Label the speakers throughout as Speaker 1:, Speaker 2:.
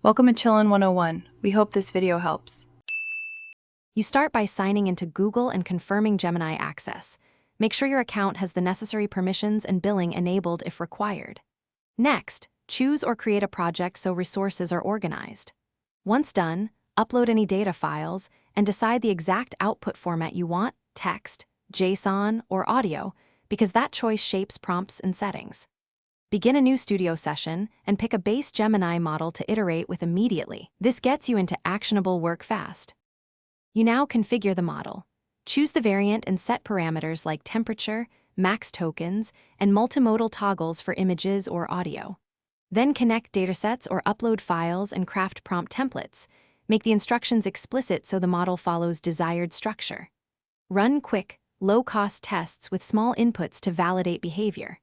Speaker 1: Welcome to Chillin' 101. We hope this video helps.
Speaker 2: You start by signing into Google and confirming Gemini access. Make sure your account has the necessary permissions and billing enabled if required. Next, choose or create a project so resources are organized. Once done, upload any data files and decide the exact output format you want: text, JSON, or audio, because that choice shapes prompts and settings. Begin a new studio session and pick a base Gemini model to iterate with immediately. This gets you into actionable work fast. You now configure the model. Choose the variant and set parameters like temperature, max tokens, and multimodal toggles for images or audio. Then connect datasets or upload files and craft prompt templates. Make the instructions explicit so the model follows desired structure. Run quick, low-cost tests with small inputs to validate behavior.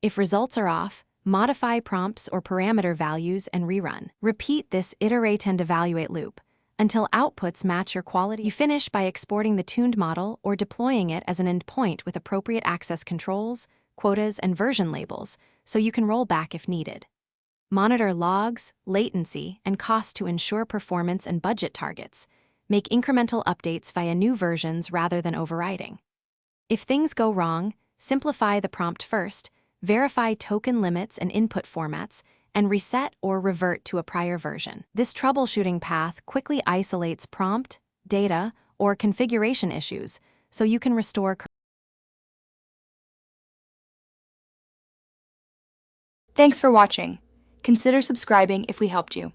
Speaker 2: If results are off, modify prompts or parameter values and rerun. Repeat this iterate and evaluate loop until outputs match your quality. You finish by exporting the tuned model or deploying it as an endpoint with appropriate access controls, quotas, and version labels, so you can roll back if needed. Monitor logs, latency, and cost to ensure performance and budget targets. Make incremental updates via new versions rather than overriding. If things go wrong, simplify the prompt first, verify token limits and input formats, and reset or revert to a prior version. This troubleshooting path quickly isolates prompt, data, or configuration issues, so you can restore.
Speaker 3: Thanks for watching. Consider subscribing if we helped you.